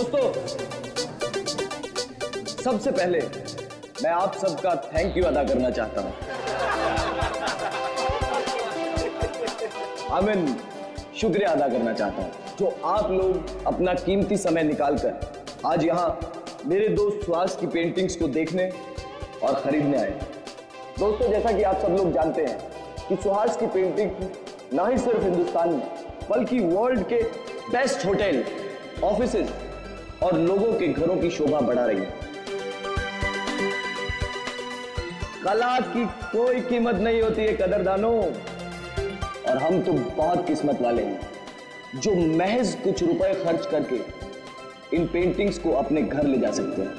दोस्तों, सबसे पहले मैं आप सबका थैंक यू अदा करना चाहता हूं। शुक्रिया अदा करना चाहता हूं जो आप लोग अपना कीमती समय निकालकर आज यहां मेरे दोस्त सुहास की पेंटिंग्स को देखने और खरीदने आए। दोस्तों, जैसा कि आप सब लोग जानते हैं कि सुहास की पेंटिंग ना ही सिर्फ हिंदुस्तान में बल्कि वर्ल्ड के बेस्ट होटल, ऑफिसेज और लोगों के घरों की शोभा बढ़ा रही है। कला की कोई कीमत नहीं होती है कदरदानों, और हम तो बहुत किस्मत वाले हैं जो महज कुछ रुपए खर्च करके इन पेंटिंग्स को अपने घर ले जा सकते हैं।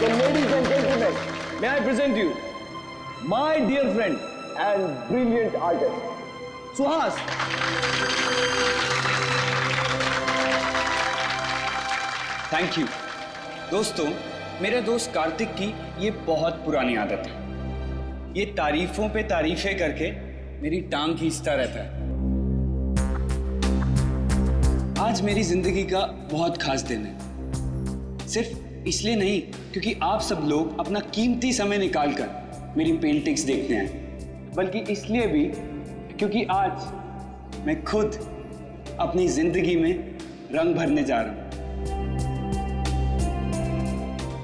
So ladies and gentlemen, may I present you my dear friend and brilliant artist, Suhas. Thank you. दोस्तों, मेरे दोस्त कार्तिक की ये बहुत पुरानी आदत है। ये तारीफों पे तारीफें करके मेरी टांग खींचता रहता है। आज मेरी जिंदगी का बहुत खास दिन है, सिर्फ इसलिए नहीं क्योंकि आप सब लोग अपना कीमती समय निकालकर मेरी पेंटिंग्स देखने आए, बल्कि इसलिए भी क्योंकि आज मैं खुद अपनी जिंदगी में रंग भरने जा रहा हूं,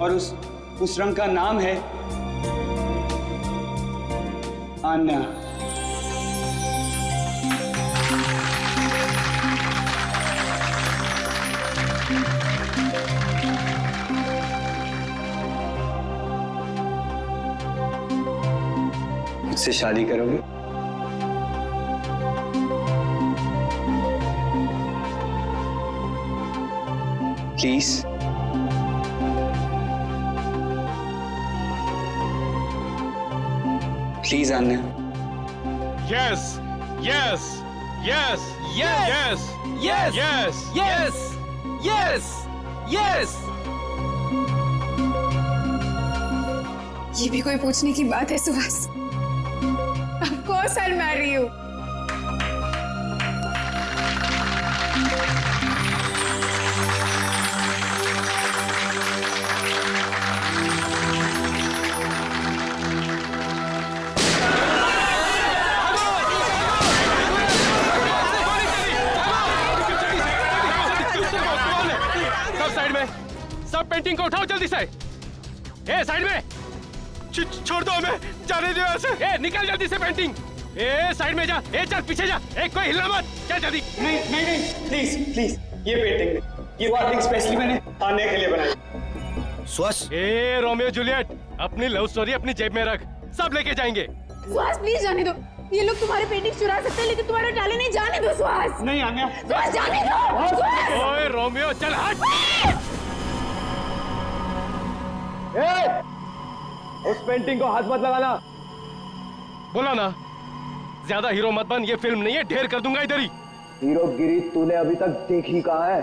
और उस रंग का नाम है आना। मुझसे शादी करोगे? प्लीज। प्लीज आना। Yes, yes, yes, yes, yes, yes, yes, yes, yes. ये भी कोई पूछने की बात है Suhas? Of course I'll marry you. सब पेंटिंग को उठाओ जल्दी से। ए साइड में, छोड़ दो हमें, जाने दो यहाँ से। ए निकल जल्दी से पेंटिंग। ए साइड में जा, ए चल पीछे जा, ए कोई हिलना मत, चल जल्दी। नहीं नहीं नहीं, प्लीज प्लीज, ये पेंटिंग नहीं, ये पेंटिंग स्पेशली मैंने आने के लिए बनाई। सुहास, ए रोमियो जूलियट, अपनी लव स्टोरी अपनी जेब में रख, सब लेके जाएंगे। सुहास प्लीज जाने दो, ये लोग तुम्हारे पेंटिंग चुरा सकते हैं लेकिन तुम्हारा टाले नहीं, जाने दो सुहास। नहीं आन्या, सुहास जाने दो। सुहास! ओए रोमियो चल हट। उस पेंटिंग को हाथ मत लगाना। बोला ना, ज्यादा हीरो मत बन, ये फिल्म नहीं है, ढेर कर दूंगा इधर ही। हीरोगिरी तूने अभी तक देखी कहाँ है?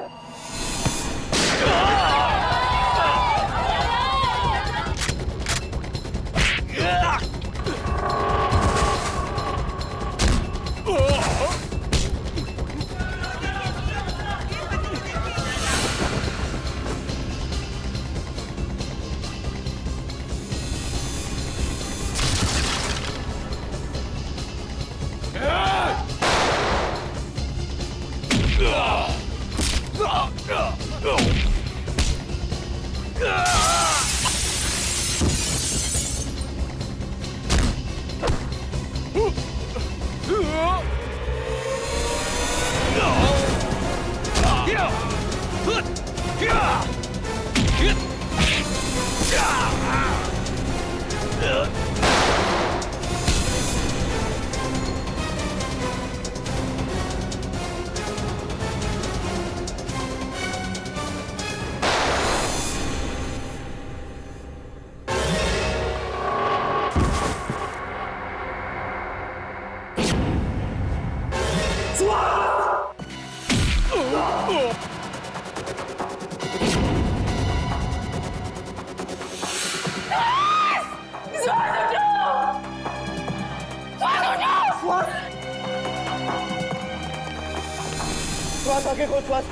सुहास आके खोल सुहास।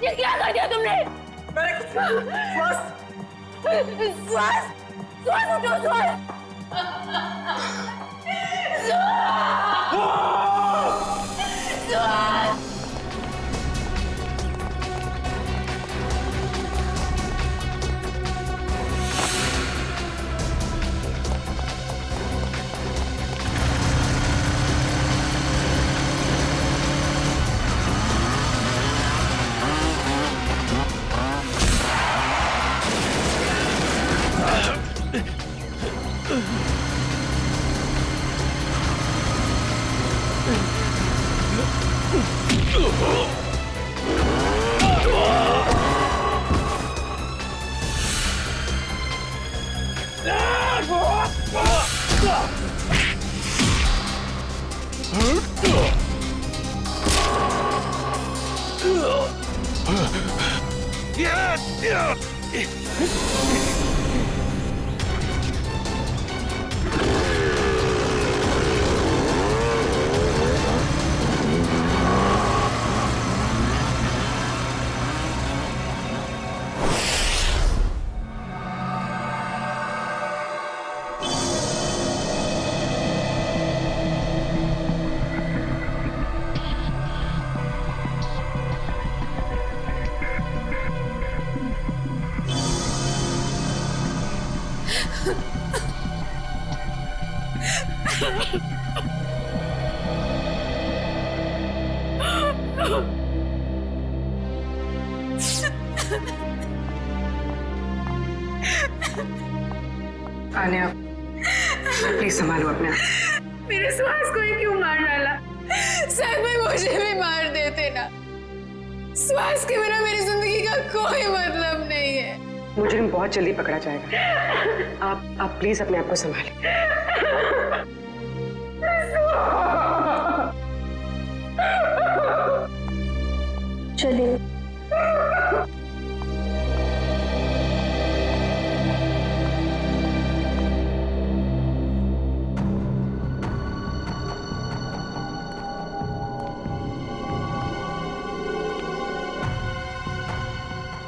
ये क्या कर दिया तुमने? सुहास सुहास सुहास उठो सुहास सुहास आन्या, प्लीज संभालो अपने आप। मेरे सुहास को ही क्यों मार डाला? शायद में मुझे भी मार देते ना। सुहास के बिना मेरी जिंदगी का कोई मतलब नहीं है। मुजरिम बहुत जल्दी पकड़ा जाएगा। आप प्लीज अपने आप को संभालें। चलिए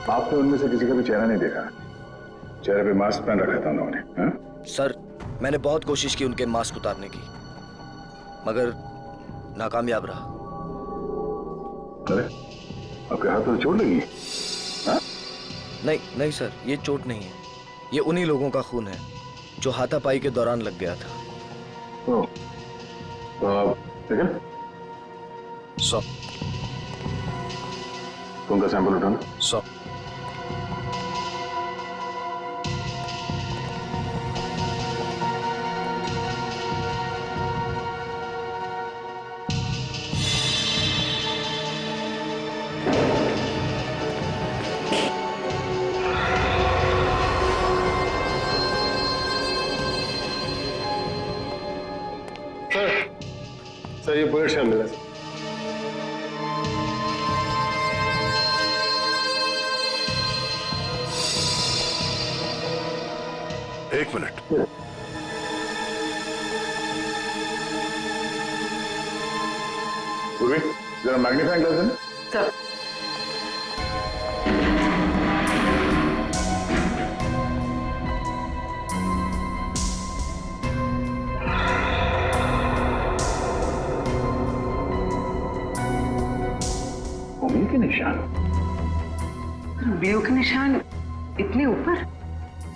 आपने उनमें से किसी का भी चेहरा नहीं देखा? चेहरे पे मास्क पहन रखा था उन्होंने। हाँ? सर, मैंने बहुत कोशिश की उनके मास्क उतारने की, मगर नाकामयाब रहा। अरे, आपके हाथ में चोट लगी? हाँ? नहीं नहीं सर, ये चोट नहीं है। ये उन्हीं लोगों का खून है जो हाथापाई के दौरान लग गया था। तो आप लेकिन 100 खून का सैंपल उठाना। 100 सर ये बुलेट शामिल है। एक मिनट। पूर्वी, जरा मैग्नीफाइंग ग्लास देना। सर, उंगली के निशान। उंगलियों के निशान इतने ऊपर?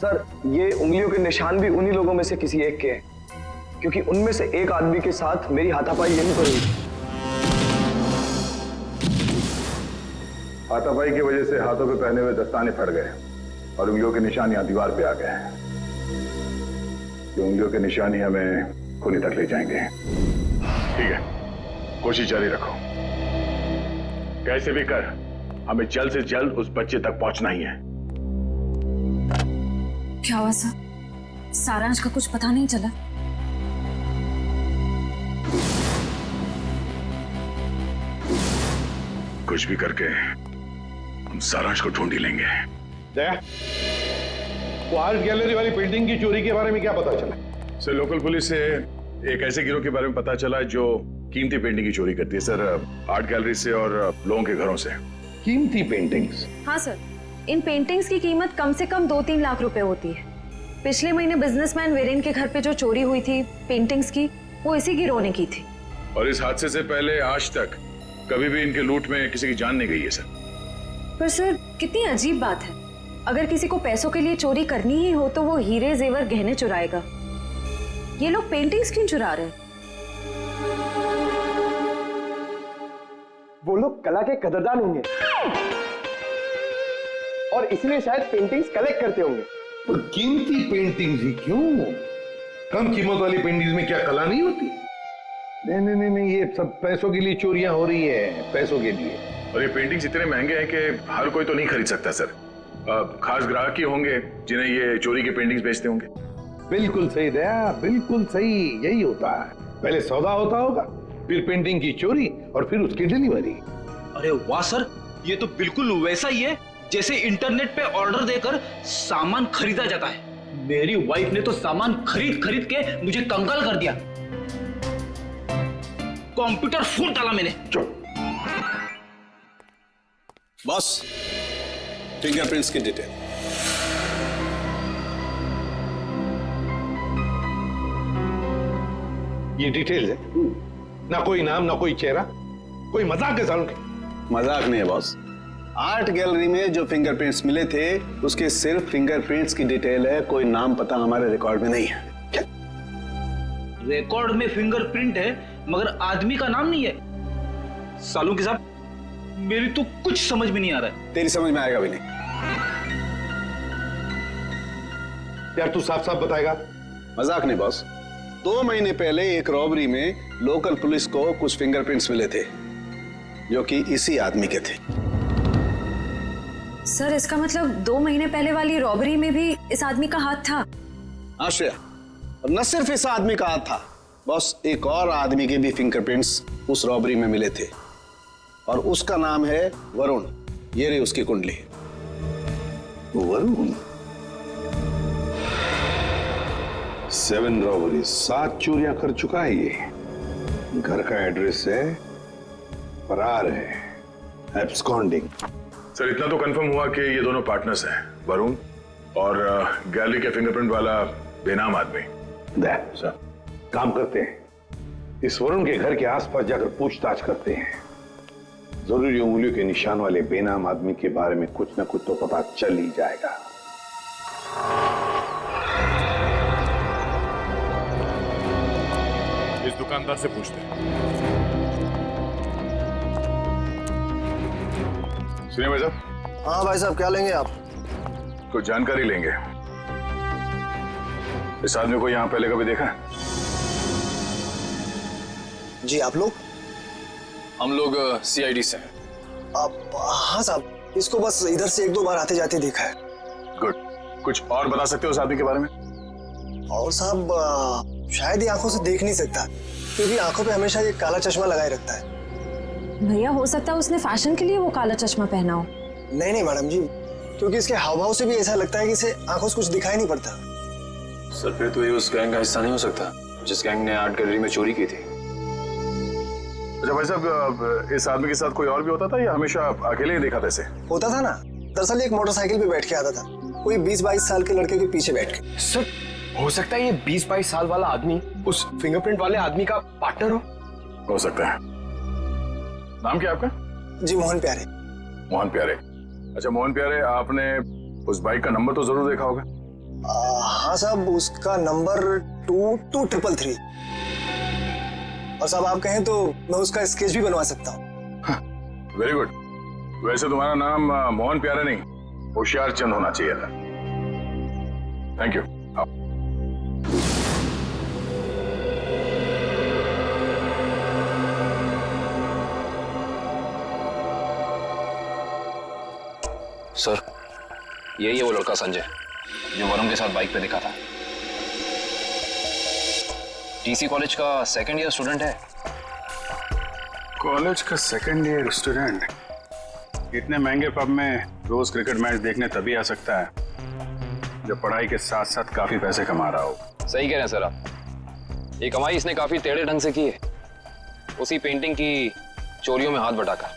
सर, ये उंगलियों के निशान भी उन्हीं लोगों में से किसी एक के हैं, क्योंकि उनमें से एक आदमी के साथ मेरी हाथापाई यहीं पर हुई। हाथापाई की वजह से हाथों पे पहने हुए दस्ताने फट गए और उंगलियों के निशान यहाँ दीवार पे आ गए हैं। ये उंगलियों के निशान ही हमें खूनी तक ले जाएंगे। ठीक है, कोशिश जारी रखो। कैसे भी कर हमें जल्द से जल्द उस बच्चे तक पहुंचना ही है। क्या हुआ सर? सारांश का कुछ पता नहीं चला? कुछ भी करके हम सारांश को ढूंढ ही लेंगे। दया, वो आर्ट गैलरी वाली पेंटिंग की चोरी के बारे में क्या पता चला? सर, लोकल पुलिस से एक ऐसे गिरोह के बारे में पता चला जो कीमती पेंटिंग की चोरी करती है सर, आर्ट गैलरी से और लोगों के घरों से। कीमती पेंटिंग्स? हाँ सर, इन पेंटिंग्स की कीमत कम से कम 2-3 लाख रुपए होती है। पिछले महीने बिजनेसमैन वीरेन के घर पे जो चोरी हुई थी पेंटिंग्स की, वो इसी गिरोह ने की थी। और इस हादसे से पहले आज तक कभी भी इनके लूट में किसी की जान नहीं गई है सर। पर सर कितनी अजीब बात है, अगर किसी को पैसों के लिए चोरी करनी ही हो तो वो हीरे जेवर गहने चुराएगा। ये लोग पेंटिंग्स क्यों चुरा रहे हैं? वो लोग कला के कदरदान होंगे और इसलिए शायद पेंटिंग्स कलेक्ट करते होंगे। पर कीमती पेंटिंग्स ही क्यों? कम कीमत वाली पेंटिंग्स में क्या कला नहीं होती? नहीं नहीं नहीं नहीं, ये सब पैसों के लिए चोरियां हो रही है, पैसों के लिए। और ये पेंटिंग्स इतने महंगे हैं कि हर कोई तो नहीं खरीद सकता सर। खास ग्राहक ही होंगे जिन्हें ये चोरी के पेंटिंग्स बेचते होंगे। बिल्कुल सही दया, बिल्कुल सही, यही होता है। पहले सौदा होता होगा, फिर पेंटिंग की चोरी और फिर उसकी डिलीवरी। अरे वाह सर, ये तो बिल्कुल वैसा ही है जैसे इंटरनेट पे ऑर्डर देकर सामान खरीदा जाता है। मेरी वाइफ ने तो सामान खरीद खरीद के मुझे कंगाल कर दिया, कंप्यूटर फूट डाला मैंने। बॉस, फिंगरप्रिंट्स की डिटेल। ये डिटेल है, ना कोई नाम ना कोई चेहरा, कोई मजाक है सालों की? मजाक नहीं है बॉस। आर्ट गैलरी में जो फिंगरप्रिंट्स मिले थे उसके सिर्फ फिंगरप्रिंट्स की डिटेल है, कोई नाम पता हमारे रिकॉर्ड में नहीं है। क्या? रिकॉर्ड में फिंगरप्रिंट है मगर आदमी का नाम नहीं है? सालों के साहब, मेरी तो कुछ समझ में नहीं आ रहा है। तेरी समझ में आएगा भी नहीं। यार तू साफ साफ बताएगा? मजाक नहीं बॉस। 2 महीने पहले एक रॉबरी में लोकल पुलिस को कुछ फिंगरप्रिंट्स मिले थे जो कि इसी आदमी के थे। सर इसका मतलब 2 महीने पहले वाली रॉबरी में भी इस आदमी का हाथ था? हाँ श्रेया, और न सिर्फ इस आदमी का हाथ था बॉस, एक और आदमी के भी फिंगरप्रिंट्स उस रॉबरी में मिले थे और उसका नाम है वरुण। ये रही उसकी कुंडली। वरुण? 7 रॉबरी, 7 चोरियां कर चुका है ये। घर का एड्रेस है, फरार है, एब्सकॉन्डिंग। सर इतना तो कंफर्म हुआ कि ये दोनों पार्टनर्स हैं, वरुण और गैलरी के फिंगरप्रिंट वाला बेनाम आदमी। सर काम करते हैं, इस वरुण के घर के आसपास जाकर पूछताछ करते हैं। जरूरी उंगलियों के निशान वाले बेनाम आदमी के बारे में कुछ ना कुछ तो पता चल ही जाएगा। इस दुकानदार से पूछते हैं। सुनिए भाई साहब। हाँ भाई साहब, क्या लेंगे आप? कुछ जानकारी लेंगे। इस आदमी को यहाँ पहले कभी देखा है? जी, आप लोग? हम लोग CID से हैं। हाँ साहब, इसको बस इधर से 1-2 बार आते जाते देखा है। गुड। कुछ और बता सकते हो उस आदमी के बारे में? और साहब शायद ये आंखों से देख नहीं सकता क्योंकि आंखों पे हमेशा ये काला चश्मा लगाए रखता है। भैया हो सकता है उसने फैशन के लिए वो काला चश्मा पहना हो। नहीं नहीं मैडम जी, क्योंकि इसके हाव भाव से भी ऐसा लगता है कि इसे आंखों से कुछ दिखाई नहीं पड़ता। सर फिर तो ये उस गैंग का हिस्सा नहीं हो सकता जिस गैंग ने आर्ट गैलरी में चोरी की थी। अच्छा भाई साहब, इस आदमी के साथ कोई और भी होता था या हमेशा अकेले ही देखा था इसे? होता था ना, दरअसल एक मोटरसाइकिल पे बैठ के आता था, कोई 20-22 साल के लड़के के पीछे बैठ के। सर हो सकता है ये 20-22 साल वाला आदमी उस फिंगरप्रिंट वाले आदमी का पार्टनर हो सकता है। नाम क्या आपका? जी मोहन प्यारे। मोहन प्यारे। अच्छा मोहन प्यारे, आपने उस बाइक का नंबर तो जरूर देखा होगा? हाँ साहब, उसका नंबर 22333। और साहब आप कहें तो मैं उसका स्केच भी बनवा सकता हूँ। Very good. वैसे तुम्हारा नाम मोहन प्यारे नहीं, होशियार चंद होना चाहिए था। Thank you. सर यही है वो लड़का संजय जो वरुण के साथ बाइक पे दिखा था। TC कॉलेज का 2nd ईयर स्टूडेंट है। कॉलेज का 2nd ईयर स्टूडेंट इतने महंगे पब में रोज क्रिकेट मैच देखने तभी आ सकता है जब पढ़ाई के साथ साथ काफी पैसे कमा रहा हो। सही कह रहे हैं सर आप, ये कमाई इसने काफी टेढ़े ढंग से की है। उसी पेंटिंग की चोरियों में हाथ बटाकर।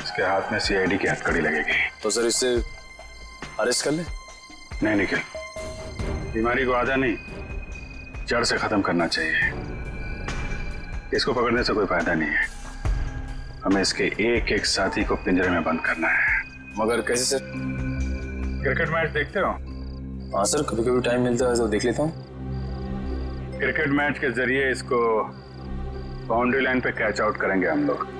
इसके हाथ में सीआईडी की हथकड़ी लगेगी। तो सर इससे अरेस्ट कर ले? नहीं निखिल, बीमारी को आधा नहीं जड़ से खत्म करना चाहिए। इसको पकड़ने से कोई फायदा नहीं है, हमें इसके एक एक साथी को पिंजरे में बंद करना है। मगर कैसे सर? क्रिकेट मैच देखते हो? हाँ सर, कभी कभी टाइम मिलता है तो देख लेता हूँ। क्रिकेट मैच के जरिए इसको बाउंड्री लाइन पे कैच आउट करेंगे हम लोग।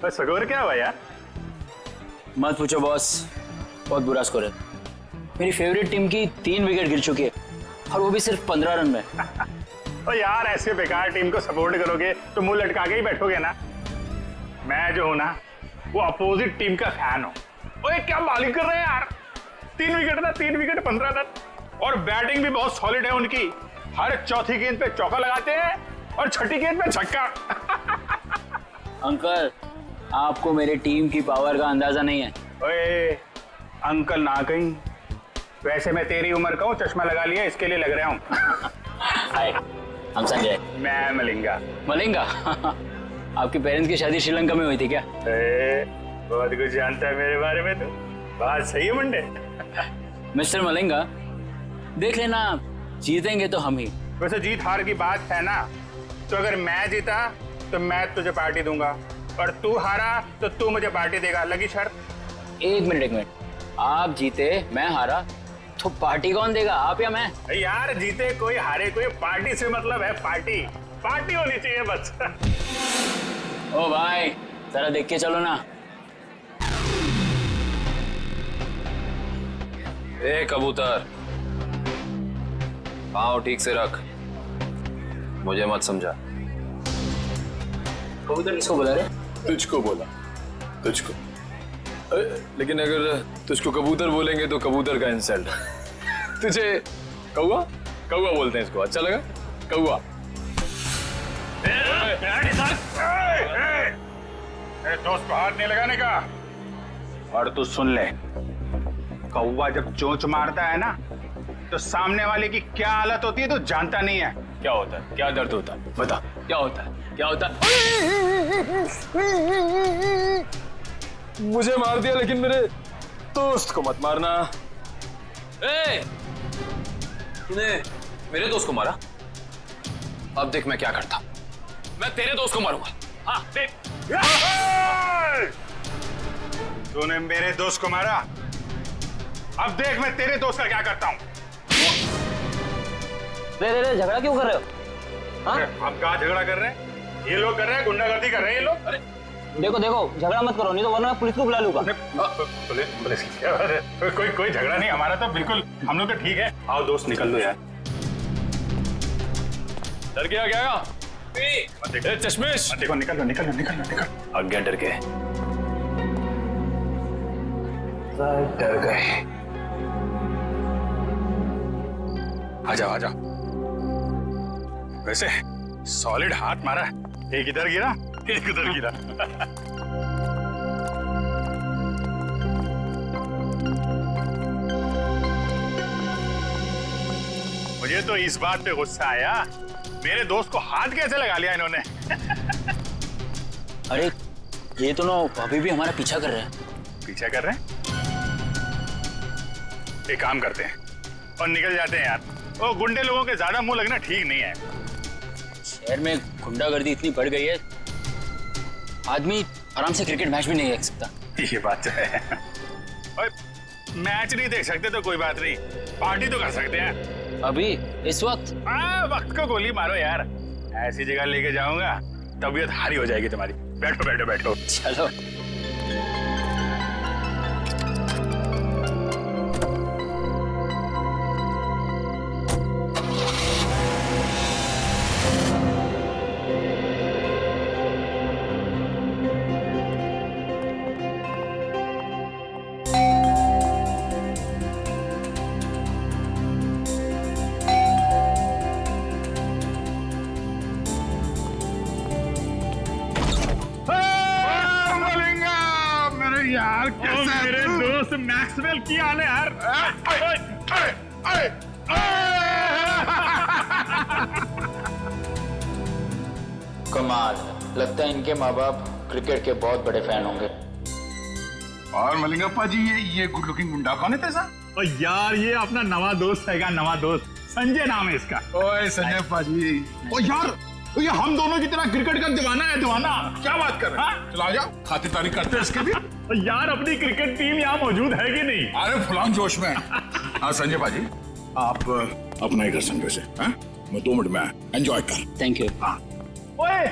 बस स्कोर क्या हुआ यार? मत पूछो बॉस, बहुत बुरा स्कोर है। मेरी फेवरेट टीम की 3 विकेट गिर चुकी है और वो भी सिर्फ 15 रन में। तो यार ऐसे बेकार टीम को सपोर्ट करोगे तो मुंह लटका के ही बैठोगे ना। मैं जो हूं ना वो अपोजिट टीम का फैन हूं। ओए क्या बॉलिंग कर रहे हैं यार, 3 विकेट ना, 3 विकेट 15 रन। और बैटिंग भी बहुत सॉलिड है उनकी। हर चौथी गेंद पे चौका लगाते हैं और छठी गेंद पे छक्का। अंकल, आपको मेरी टीम की पावर का अंदाजा नहीं है। ओए अंकल ना कहीं, वैसे मैं तेरी उम्र का हूँ, चश्मा लगा लिया इसके लिए लग रहा हूँ। हाय, हम संजय। मैं मलिंगा। मलिंगा? आपके पेरेंट्स की शादी श्रीलंका में हुई थी क्या? बहुत कुछ जानता है मेरे बारे में तो। बात सही है मुंडे। मिस्टर मलिंगा, देख लेना, जीतेंगे तो हम ही। वैसे जीत हार की बात है ना, तो अगर मैं जीता तो मैं तुझे पार्टी दूंगा और तू हारा तो तू मुझे पार्टी देगा। लगी शर्त? एक मिनट, आप जीते मैं हारा तो पार्टी कौन देगा, आप या मैं? यार जीते कोई हारे कोई, पार्टी से मतलब है पार्टी। पार्टी होनी चाहिए बस। ओ भाई, जरा देख के चलो ना। ए कबूतर, पाँव ठीक से रख, मुझे मत समझा। कबूतर किसको बुला रहे? तुझको बोला, तुझको। लेकिन अगर तुझको कबूतर बोलेंगे तो कबूतर का इंसल्ट। तुझे कौवा कौवा बोलते हैं, इसको अच्छा लगा? कौवा। दोस्त को हाथ नहीं लगाने का। और तू सुन ले, कौवा जब चोंच मारता है ना तो सामने वाले की क्या हालत होती है तो जानता नहीं है। क्या होता है? क्या दर्द होता है? बता, क्या होता है? क्या होता है? मुझे मार दिया, लेकिन मेरे दोस्त को मत मारना। ए, तूने मेरे दोस्त को मारा? अब देख मैं क्या करता। मैं तेरे दोस्त को मारूंगा। हाँ देख। तूने मेरे दोस्त को मारा, अब देख मैं तेरे दोस्त का क्या करता हूँ। रे झगड़ा क्यों कर रहे हो? हाँ? आप कहाँ झगड़ा कर रहे हैं? ये लोग कर रहे हैं, गुंडागर्दी कर रहे हैं ये लोग। अरे देखो झगड़ा मत करो, नहीं तो वरना पुलिस को बुला लूंगा। पुलिस की क्या बात है? कोई झगड़ा नहीं, हमारा तो बिल्कुल, हम लोग तो ठीक है। आओ दोस्त निकल दो यार। डर गया क्या? चश्मेश देखो, निकल लो। आज्ञा डर गए, डर गए। आ जाओ। वैसे सॉलिड हाथ मारा, एक इधर गिरा एक उधर गिरा। मुझे तो इस बात पे गुस्सा आया, मेरे दोस्त को हाथ कैसे लगा लिया इन्होंने। अरे ये तो ना अभी भी हमारा पीछा कर रहे हैं। पीछा कर रहे हैं? एक काम करते हैं और निकल जाते हैं यार। वो गुंडे लोगों के ज्यादा मुंह लगना ठीक नहीं है। शहर में गुंडागर्दी इतनी बढ़ गई है, आदमी आराम से क्रिकेट मैच भी नहीं देख सकता। ये बात तो है। और मैच नहीं देख सकते तो कोई बात नहीं, पार्टी तो कर सकते हैं। अभी इस वक्त? वक्त को गोली मारो यार। ऐसी जगह लेके जाऊंगा तबीयत हारी हो जाएगी तुम्हारी। बैठो। चलो। मैक्सवेल की हाल है यार? कमाल, लगता है इनके माँ बाप क्रिकेट के बहुत बड़े फैन होंगे। और मलिंगप्पा जी, ये गुड लुकिंग गुंडा कौन है तेजा? और यार ये अपना नवा दोस्त हैगा, नवा दोस्त संजय नाम है इसका। ओए संजय पाजी, ओ यार ये हम दोनों की तरह क्रिकेट का दीवाना है, दीवाना। क्या बात कर रहे हैं? चला जाओ, खातिरदारी करते हैं इसके भी। यार अपनी क्रिकेट टीम यहाँ मौजूद है कि नहीं? अरे फुलान जोश में। हाँ संजय पाजी, आप अपना ही घर समझो से, मैं 2 मिनट में एंजॉय कर। Thank you. हाँ ओए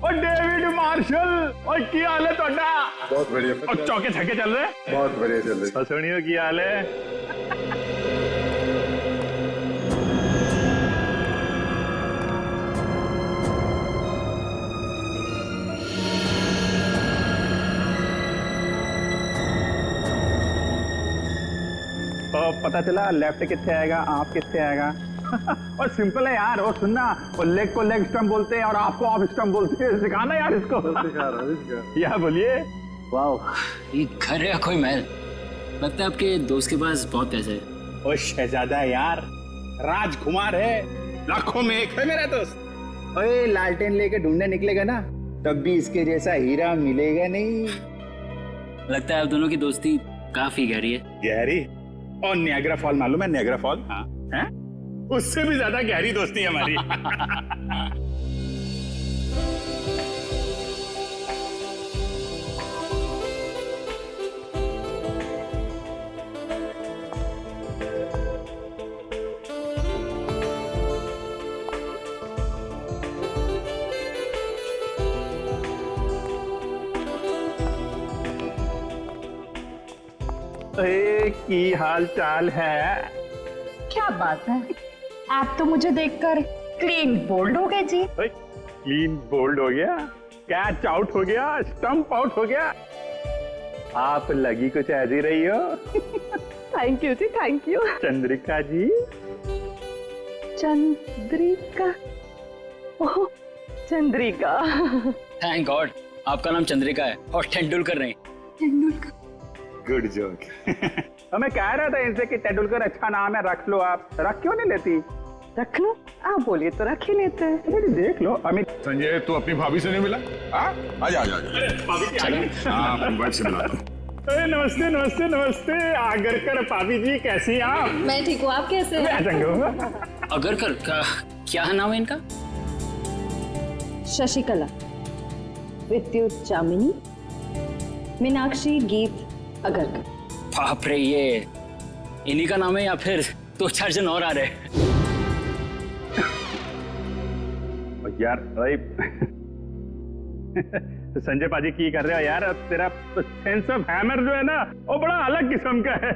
ओ डेविड मार्शल, और क्या हाल है ਤੁਹਾਡਾ? बहुत बढ़िया। और चौके छक्के चल रहे? बहुत बढ़िया चल रहे। सुनियो की हाल है? तो पता चला लेफ्ट कितने आएगा, आप कितने आएगा। और सिंपल है यार, और सुनना, वो लेग को लेग स्टंप बोलते हैं और आपको ऑफ स्टंप बोलते हैं। सिखाना यार इसको। या बोलिए। वाह, ये घर है या कोई महल? लगता है आपके दोस्त के पास बहुत पैसे है। ओ शहजादा यार, राजकुमार है, लाखों में एक है मेरा दोस्त। ओए लालटेन लेके ढूंढने निकलेगा ना, तब भी इसके जैसा हीरा मिलेगा नहीं। लगता है आप दोनों की दोस्ती काफी गहरी है। गहरी? और नियाग्रा फॉल मालूम है? Niagara fall? हाँ। हैं? उससे भी ज्यादा गहरी दोस्ती है हमारी। की हाल चाल है? क्या बात है, आप तो मुझे देखकर क्लीन बोल्ड हो गए जी। क्लीन बोल्ड हो गया, कैच आउट हो गया, स्टंप आउट हो गया। आप लगी कुछ ऐसी रही हो। Thank you ji, thank you. Chandrika ji. Chandrika? Oh Chandrika. Thank God, आपका नाम चंद्रिका है और तेंदुलकर नहीं। तेंदुलकर? Good joke. तो मैं कह रहा था इनसे कि तेंदुलकर अच्छा नाम है, रख लो आप। रख क्यों नहीं लेती? रख लो, आप बोलिए तो रख ही लेते हैं। देख लो अमित। संजय, तू अपनी भाभी से नहीं मिला? आजा आजा आजा। हाँ, अपनी वाइफ से मिला। नमस्ते नमस्ते नमस्ते। आगरकर भाभी जी, कैसी हैं आप? मैं ठीक हूँ, आप कैसे हैं? आगरकर का क्या नाम है इनका? शशिकला, विद्युत चामिनी, मीनाक्षी गीत अगरकर। बाप रे, ये इन्हीं का नाम है या फिर 2-4 जन और आ रहे हैं? यार संजय पाजी की कर रहे हो यार? तेरा सेंस ऑफ हैमर जो है ना, वो बड़ा अलग किस्म का है।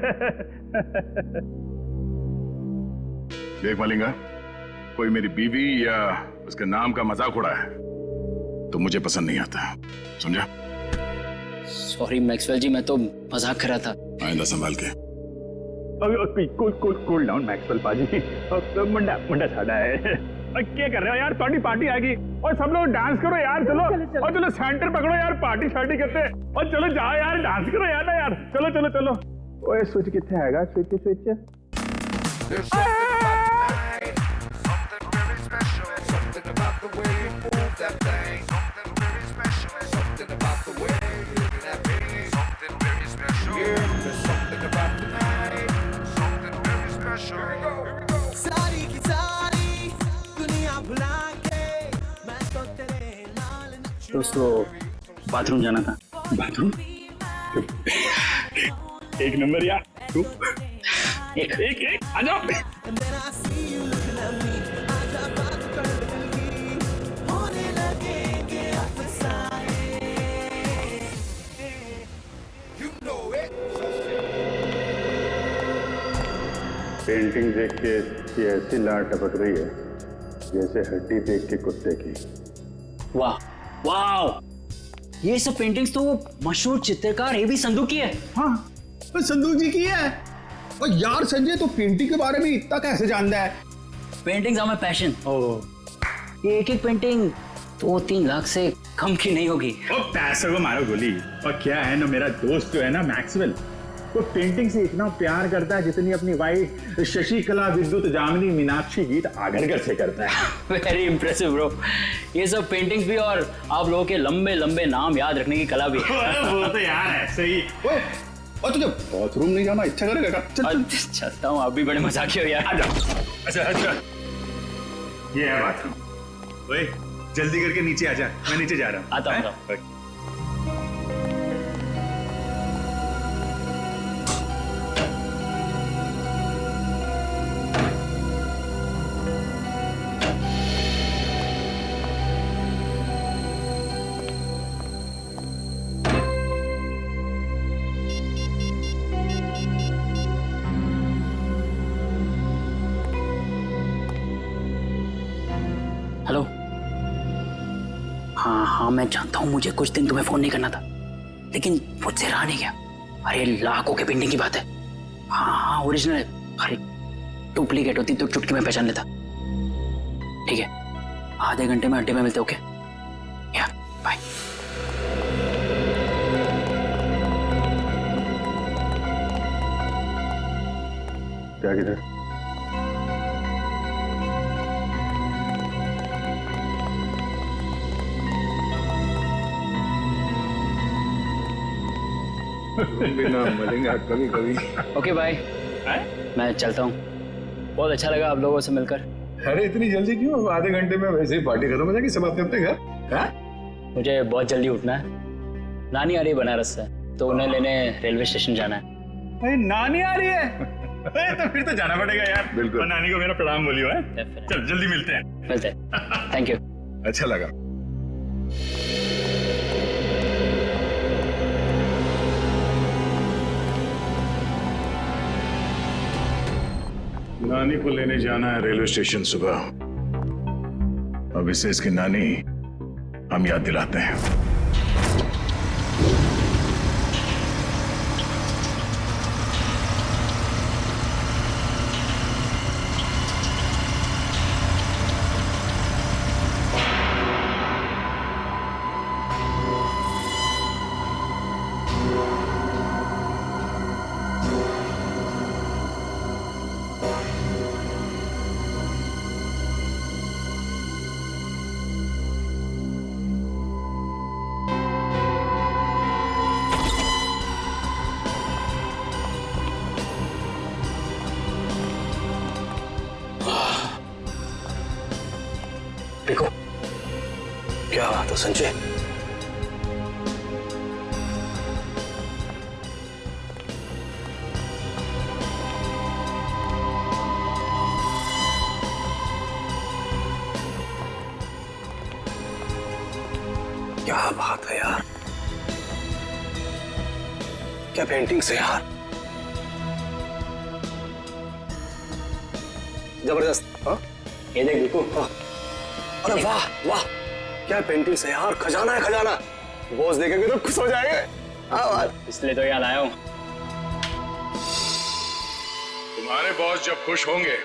देख मलिंगा, कोई मेरी बीवी या उसके नाम का मजाक उड़ा है तो मुझे पसंद नहीं आता, समझा? सॉरी मैक्सवेल जी, मैं तो मजाक कर रहा था। आइंदा संभाल के। कूल डाउन मैक्सवेल पाजी। मुंडा मुंडा सादा है। क्या कर रहे हो यार? थोड़ी पार्टी आएगी और सब लोग डांस करो यार। चलो और चलो सेंटर पकड़ो यार, पार्टी शार्टी करते हैं। और चलो जाओ यार, डांस करो यार ना यार। चलो चलो चलो। ओए स्विच कितने आएगा? Switch switch. दोस्तों, बाथरूम जाना था। बाथरूम? एक नंबर यार। तू एक एक एक आ जाओ। पेंटिंग देख के ये ऐसी लाट टपक रही है जैसे हड्डी देख के कुत्ते की। वाह वाह, ये सब पेंटिंग्स तो मशहूर चित्रकार एबी संधू की है। हाँ, तो संधू जी की है। और यार संजय तो पेंटिंग के बारे में इतना कैसे जानता है? Paintings are my passion. ये एक एक पेंटिंग 2-3 लाख से कम की नहीं होगी। और पैसों को मारो गोली। और क्या है ना, मेरा दोस्त जो है ना मैक्सवेल, वो पेंटिंग से इतना प्यार करता है जितनी अपनी वाइफ शशिकला, विद्युत, जामिनी, मीनाक्षी, गीत आगरकर से करता है। Very impressive bro. ये सब पेंटिंग्स भी और आप लोगों के लंबे लंबे नाम याद रखने की कला भी है। वो तो यार है सही। और तुझे बाथरूम नहीं जाना इच्छा करेगा? चल चलता हूँ, आप भी बड़े मजाकिया हो यार। अच्छा अच्छा, ये है बाथरूम। ओए जल्दी करके नीचे आ जा, मैं नीचे जा रहा हूँ। आता हूँ। हेलो। हाँ मैं जानता हूँ मुझे कुछ दिन तुम्हें फोन नहीं करना था, लेकिन मुझसे रहा नहीं गया। अरे लाखों के पेंटिंग की बात है। हाँ ओरिजिनल है। अरे डुप्लीकेट होती तो चुटकी में पहचान लेता। ठीक है, आधे घंटे में अड्डे में मिलते। ओके या बाय। क्या किधर? बिना मिलेंगे कभी कभी। Okay bye. मैं चलता हूँ। बहुत अच्छा लगा आप लोगों से मिलकर। अरे इतनी जल्दी क्यों? आधे घंटे में वैसे ही पार्टी खत्म हो जाएगी, सब अपने अपने घर। मुझे बहुत जल्दी उठना है। नानी आ रही है बनारस से, तो उन्हें लेने रेलवे स्टेशन जाना है। अरे नानी आ रही है? अरे तो फिर तो जाना पड़ेगा यार। बिल्कुल। और नानी को मेरा प्रणाम बोलियो है। चल जल्दी मिलते हैं। Thank you. अच्छा लगा। नानी को लेने जाना है रेलवे स्टेशन सुबह। अब इसे इसकी नानी हम याद दिलाते हैं। देखो क्या बात है संजय। क्या बात है यार, क्या पेंटिंग्स है यार, जबरदस्त। हाँ ये देख देखो। हाँ। अरे वाह वाह, क्या पेंटिंग्स है यार, खजाना है खजाना। बॉस देखेंगे तो खुश हो जाएंगे। हाँ इसलिए तो यहाँ लाया हूँ। तुम्हारे बॉस जब खुश होंगे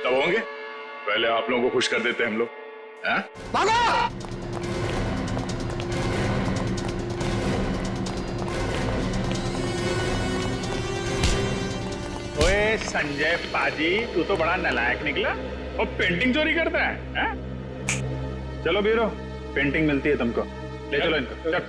तब होंगे, पहले आप लोगों को खुश कर देते हैं हम लोग। भागा! ओए संजय पाजी, तू तो बड़ा नालायक निकला और पेंटिंग चोरी करता है? चलो बीरो, पेंटिंग मिलती है तुमको। ले चलो इनको। चल।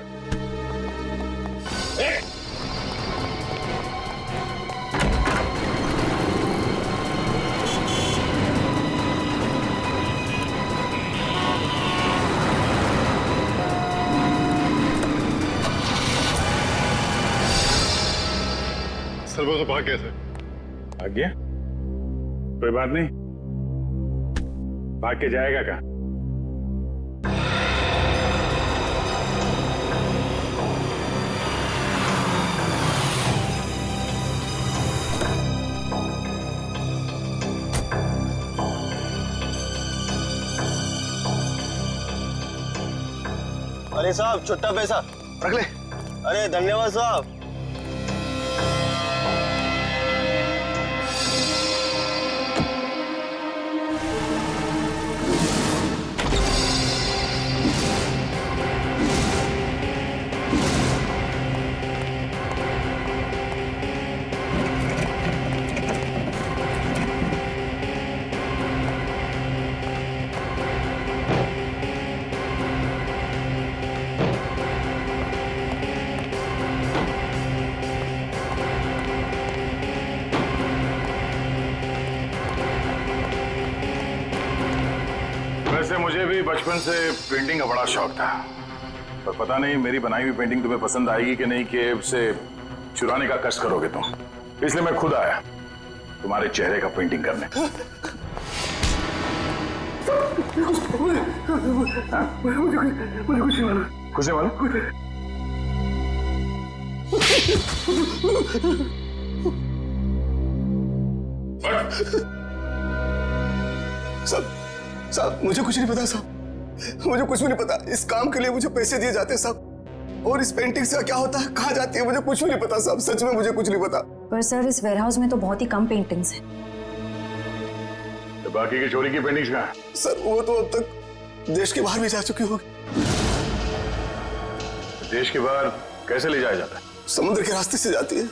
सर वो तो भाग गया सर। भाग गया? कोई बात नहीं, भाग के जाएगा कहाँ? अरे साहब छुट्टा पैसा रख ले। अरे धन्यवाद साहब। मुझे भी बचपन से पेंटिंग का बड़ा शौक था, पर पता नहीं मेरी बनाई हुई पेंटिंग तुम्हें पसंद आएगी कि नहीं, कि उसे चुराने का कष्ट करोगे तुम। इसलिए मैं खुद आया तुम्हारे चेहरे का पेंटिंग करने। मुझे कुछ नहीं मालूम। कुछ नहीं मालूम? साहब मुझे कुछ नहीं पता साहब, मुझे कुछ भी नहीं पता। इस काम के लिए मुझे पैसे दिए जाते हैं साहब, और इस पेंटिंग से क्या होता है, कहाँ जाती है, मुझे कुछ भी नहीं पता साहब। सच में मुझे कुछ नहीं पता। पर सर इस वेयरहाउस में तो बहुत ही कम पेंटिंग्स हैं। तो बाकी की चोरी की पेंटिंग्स कहाँ हैं? सर वो तो अब तक देश के बाहर भी जा चुकी होगी। देश के बाहर कैसे ले जाया जाता है? समुद्र के रास्ते से जाती है।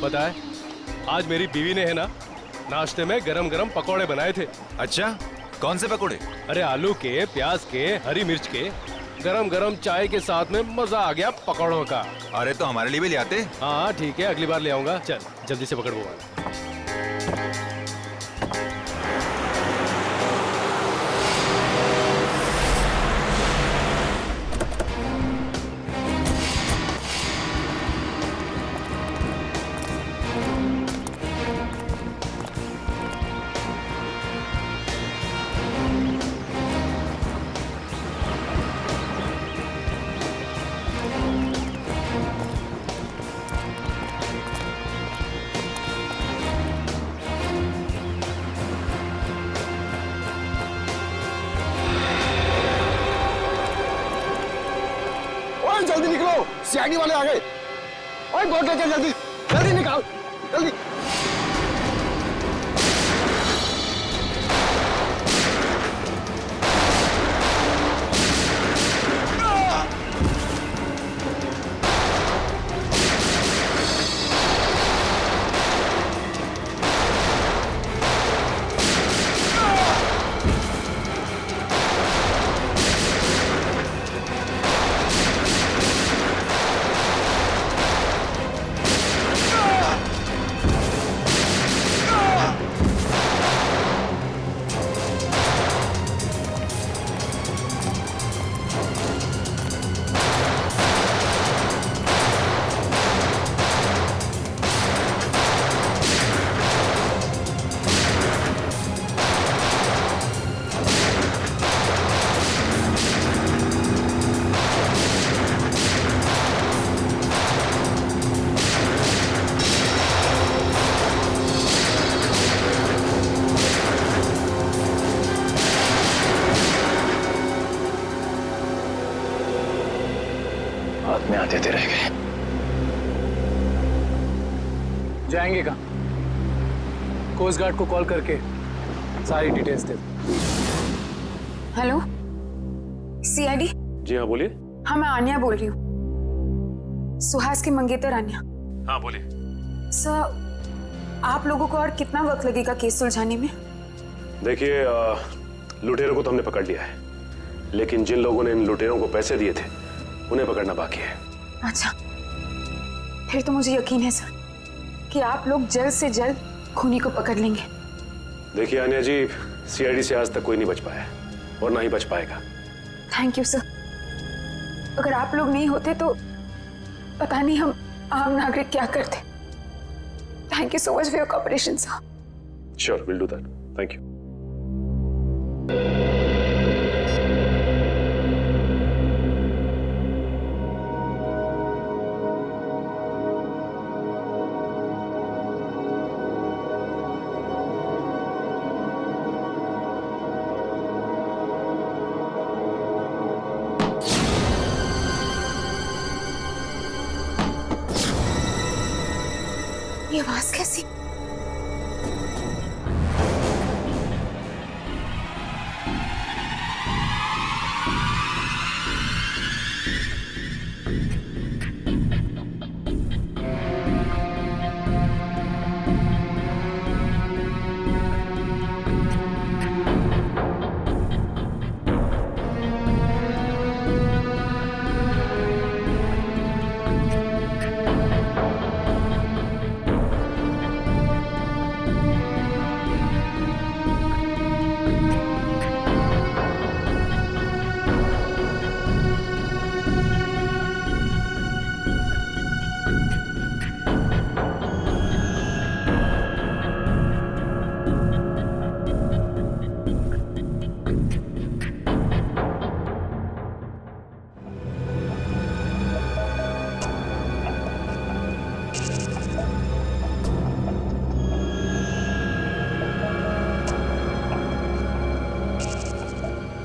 पता है आज मेरी बीवी ने है ना नाश्ते में गरम गरम पकौड़े बनाए थे। अच्छा, कौन से पकौड़े? अरे आलू के, प्याज के, हरी मिर्च के, गरम गरम चाय के साथ में मजा आ गया पकौड़ों का। अरे तो हमारे लिए भी ले आते। हाँ ठीक है, अगली बार ले आऊंगा। चल जल्दी से पकड़ वो वाला। जल्दी निकलो, सीआईडी वाले आ गए। ओए बोट लेकर जल्दी जल्दी निकाल, जल्दी। हाथ में आते थे रह गए। जाएंगे कहाँ? कोस्ट गार्ड को कॉल करके सारी डिटेल्स दे। Hello CID. जी हाँ बोलिए। हाँ मैं आन्या बोल रही हूँ, सुहास की मंगेतर आन्या। हाँ बोलिए। सर आप लोगों को और कितना वक्त लगेगा केस सुलझाने में? देखिए लुटेरों को तो हमने पकड़ लिया है, लेकिन जिन लोगों ने इन लुटेरों को पैसे दिए थे उन्हें पकड़ना बाकी है। अच्छा फिर तो मुझे यकीन है सर कि आप लोग जल्द से जल्द खूनी को पकड़ लेंगे। देखिए आन्या जी, सीआईडी से आज तक कोई नहीं बच पाया और ना ही बच पाएगा। Thank you sir. अगर आप लोग नहीं होते तो पता नहीं हम आम नागरिक क्या करते। Thank you so much for your cooperation sir. Sure, will do that. Thank you. आवाज कैसी?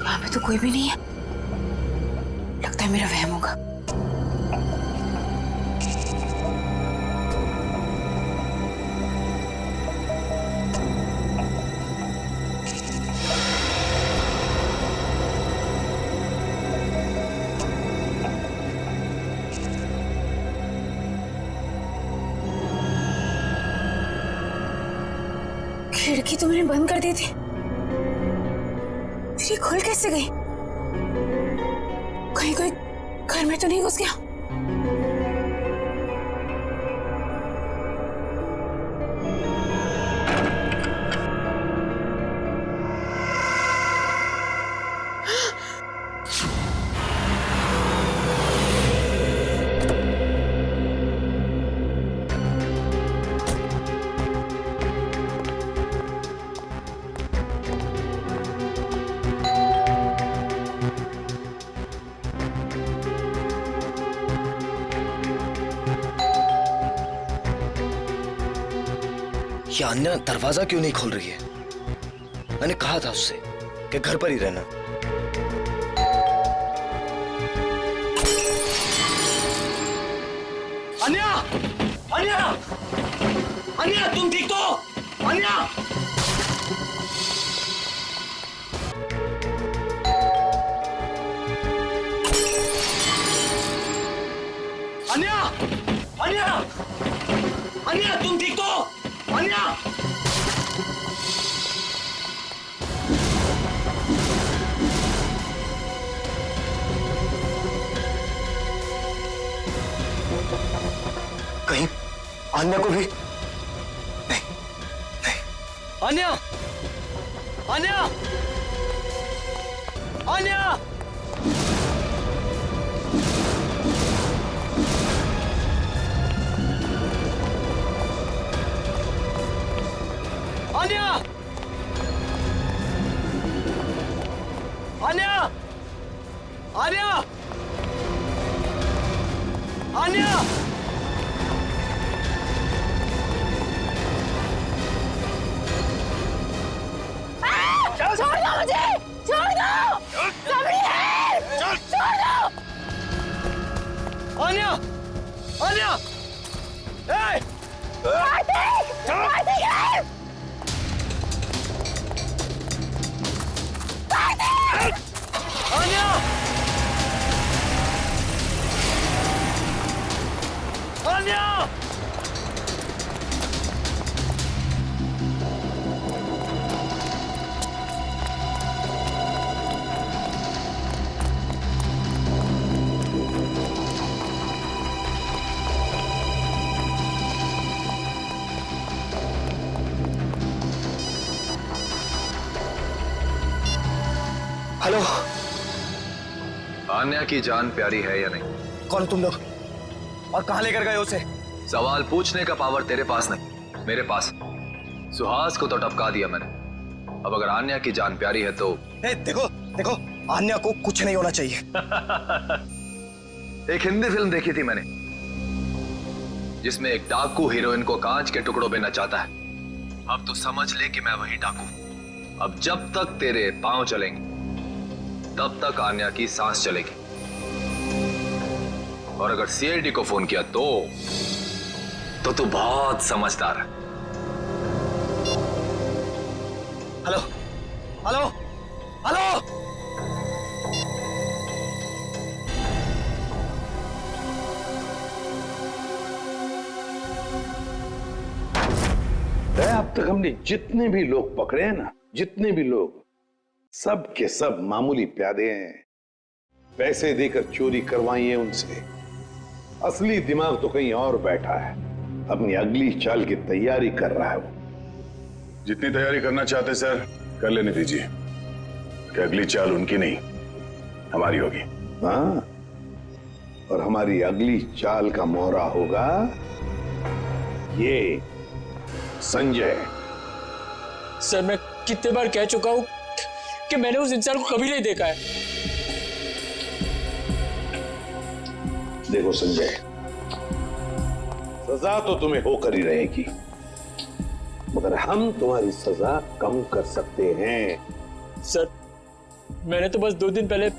यहाँ पे तो कोई भी नहीं है। लगता है मेरा वहम होगा। खिड़की तो मैंने बंद कर दी थी, फिर ये खुल कैसे गई? कहीं कोई घर में तो नहीं घुस गया? ये अन्या दरवाजा क्यों नहीं खोल रही है? मैंने कहा था उससे कि घर पर ही रहना। अन्या! अन्या! अन्या, तुम ठीक तो? अन्या! अन्या! अन्या! अन्या, तुम ठीक तो? अन्या! कहीं अन्या को भी नहीं, नहीं। अन्या! अन्या! अन्या! अन्या! अन्या! अन्या! अन्या! छोड़ दो मुझे! छोड़ दो! सबरी है! छोड़ दो! अन्या! अन्या! ए! कार्तिक! कार्तिक है! कार्तिक! अन्या! अन्या! हेलो। आन्या की जान प्यारी है या नहीं? कौन तुम लोग और कहां लेकर गए उसे? सवाल पूछने का पावर तेरे पास नहीं, मेरे पास। सुहास को तो टपका दिया मैंने। अब अगर आन्या की जान प्यारी है तो देखो देखो, आन्या को कुछ नहीं होना चाहिए। एक हिंदी फिल्म देखी थी मैंने जिसमें एक डाकू हीरोइन को कांच के टुकड़ों में नचाता है। अब तो समझ ले कि मैं वही डाकू। अब जब तक तेरे पांव चलेंगे तब तक आन्या की सांस चलेगी। और अगर सीआईडी को फोन किया तो तो तू बहुत समझदार है। Hello hello hello. अब तक हमने जितने भी लोग पकड़े हैं ना, जितने भी लोग, सब के सब मामूली प्यादे हैं। पैसे देकर चोरी करवाई है उनसे। असली दिमाग तो कहीं और बैठा है, अपनी अगली चाल की तैयारी कर रहा है वो। जितनी तैयारी करना चाहते सर कर लेने दीजिए, कि अगली चाल उनकी नहीं हमारी होगी। हाँ, और हमारी अगली चाल का मोहरा होगा ये संजय। सर मैं कितने बार कह चुका हूं कि मैंने उस इंसान को कभी नहीं देखा है। देखो संजय, सजा तो तुम्हें होकर ही रहेगी, मगर हम तुम्हारी सजा कम कर सकते हैं। सर मैंने तो बस 2 दिन पहले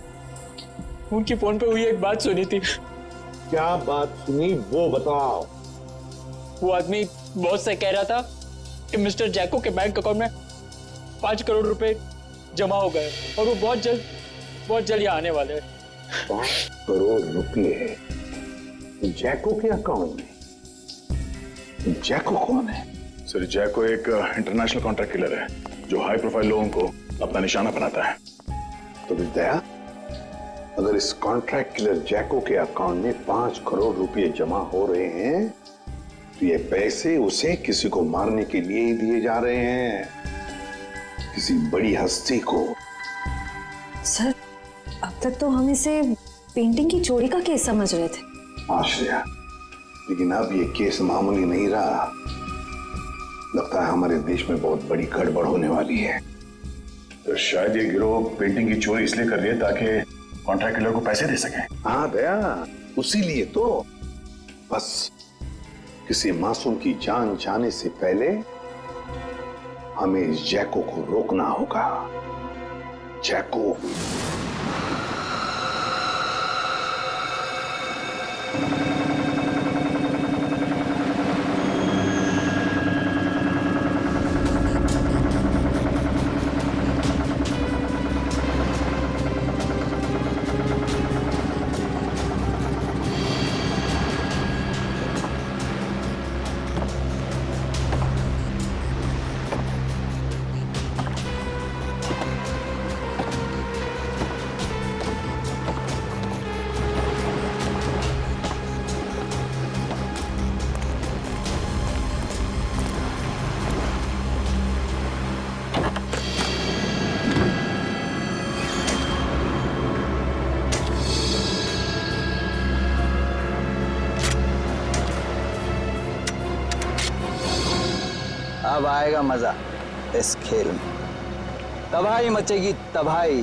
उनकी फोन पे हुई एक बात सुनी थी। क्या बात सुनी वो बताओ। वो आदमी बॉस से कह रहा था कि मिस्टर जैको के बैंक अकाउंट में 5 करोड़ रुपए जमा हो गए और वो बहुत जल्द यहाँ आने वाले हैं। 5 करोड़ रुपए जैको के अकाउंट में? जैको कौन है? सर जैको एक इंटरनेशनल कॉन्ट्रैक्ट किलर है जो हाई प्रोफाइल लोगों को अपना निशाना बनाता है। तो दया, अगर इस कॉन्ट्रैक्ट किलर जैको के अकाउंट में 5 करोड़ रुपए जमा हो रहे हैं तो ये पैसे उसे किसी को मारने के लिए ही दिए जा रहे हैं, किसी बड़ी हस्ती को। सर अब तक तो हम इसे पेंटिंग की चोरी का केस समझ रहे थे। आश्रया, लेकिन अब ये केस मामूली नहीं रहा। लगता है हमारे देश में बहुत बड़ी गड़बड़ होने वाली है। तो शायद ये गिरोह पेंटिंग की चोरी इसलिए कर रही है ताकि कॉन्ट्रैक्ट किलर को पैसे दे सके। हाँ दया, उसी लिए तो। बस किसी मासूम की जान जाने से पहले हमें इस जैको को रोकना होगा। जैको अब आएगा मजा इस खेल में। तबाही मचेगी, तबाही।